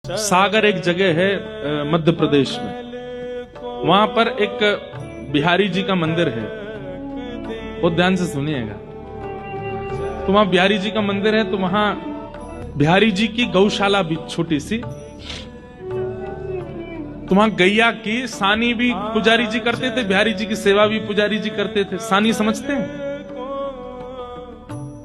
सागर एक जगह है मध्य प्रदेश में, वहां पर एक बिहारी जी का मंदिर है। बहुत ध्यान से सुनिएगा। तो वहां बिहारी जी का मंदिर है, तो वहां बिहारी जी की गौशाला भी छोटी सी, तो वहां गैया की सानी भी पुजारी जी करते थे, बिहारी जी की सेवा भी पुजारी जी करते थे। सानी समझते हैं?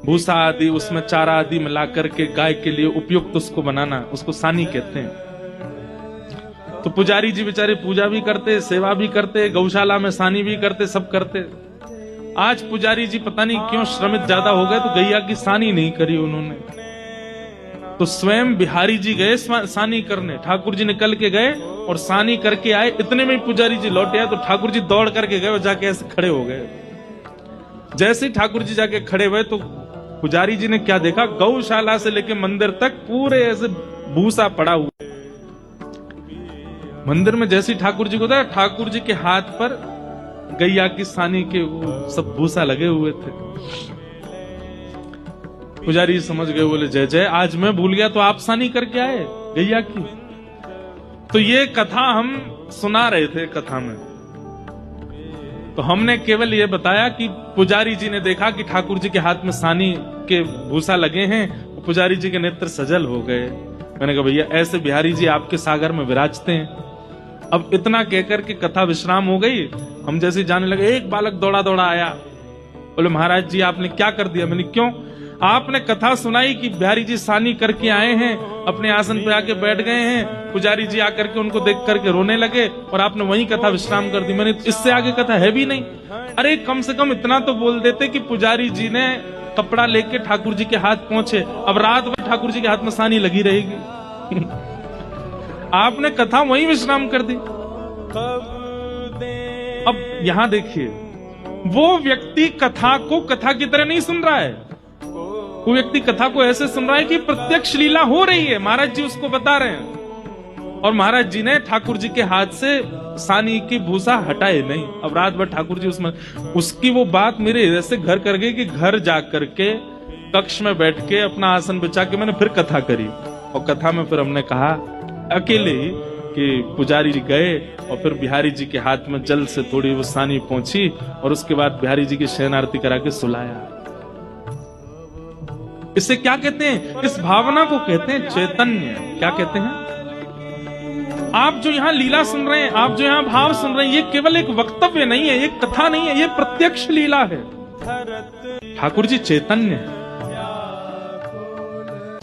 भूसा आदि उसमें चारा आदि मिला करके गाय के लिए उपयुक्त उसको बनाना, उसको सानी कहते हैं। तो पुजारी जी बेचारे पूजा भी करते, सेवा भी करते, गौशाला में सानी भी करते, सब करते। आज पुजारी जी पता नहीं क्यों श्रमित ज्यादा हो गए, तो गैया की सानी नहीं करी उन्होंने। तो स्वयं बिहारी जी गए सानी करने, ठाकुर जी निकल के गए और सानी करके आए। इतने में पुजारी जी लौटे आए, तो ठाकुर जी दौड़ करके गए और जाके ऐसे खड़े हो गए। जैसे ही ठाकुर जी जाके खड़े हुए, तो पुजारी जी ने क्या देखा, गौशाला से लेके मंदिर तक पूरे ऐसे भूसा पड़ा हुआ। मंदिर में जैसे ठाकुर जी को था, ठाकुर जी के हाथ पर गैया की सानी के सब भूसा लगे हुए थे। पुजारी जी समझ गए, बोले जय जय, आज मैं भूल गया तो आप सानी करके आए गैया की। तो ये कथा हम सुना रहे थे कथा में, तो हमने केवल ये बताया कि पुजारी जी ने देखा कि ठाकुर जी के हाथ में सानी के भूसा लगे हैं, पुजारी जी के नेत्र सजल हो गए। मैंने कहा भैया ऐसे बिहारी जी आपके सागर में विराजते हैं। अब इतना कहकर के कथा विश्राम हो गई। हम जैसे जाने लगे, एक बालक दौड़ा दौड़ा आया, बोले महाराज जी आपने क्या कर दिया? मैंने क्यों? आपने कथा सुनाई कि बिहारी जी सानी करके आए हैं, अपने आसन पे आके बैठ गए हैं, पुजारी जी आकर के उनको देख करके रोने लगे और आपने वही कथा विश्राम कर दी। मैंने इससे आगे कथा है भी नहीं। अरे कम से कम इतना तो बोल देते कि पुजारी जी ने कपड़ा लेके ठाकुर जी के हाथ पहुंचे, अब रात भर ठाकुर जी के हाथ में सानी लगी रहेगी। आपने कथा वही विश्राम कर दी। अब यहां देखिए, वो व्यक्ति कथा को कथा की तरह नहीं सुन रहा है। वो व्यक्ति कथा को ऐसे सुन रहा है कि प्रत्यक्ष लीला हो रही है, महाराज जी उसको बता रहे हैं, और महाराज जी ने ठाकुर जी के हाथ से सानी की भूसा हटाए नहीं। अब रात भर ठाकुर जी उसमें, उसकी वो बात मेरे ऐसे घर कर गई कि घर जाकर के कक्ष में बैठ के अपना आसन बिछा के मैंने फिर कथा करी। और कथा में फिर हमने कहा अकेले ही कि पुजारी जी गए और फिर बिहारी जी के हाथ में जल से थोड़ी वो सानी पहुंची, और उसके बाद बिहारी जी की शयन आरती करा के सुलाया। इसे क्या कहते हैं? इस भावना को कहते हैं चैतन्य। क्या कहते हैं? आप जो यहाँ लीला सुन रहे हैं, आप जो यहाँ भाव सुन रहे हैं, ये केवल एक वक्तव्य नहीं है, ये कथा नहीं है, ये प्रत्यक्ष लीला है। ठाकुर जी चैतन्य है।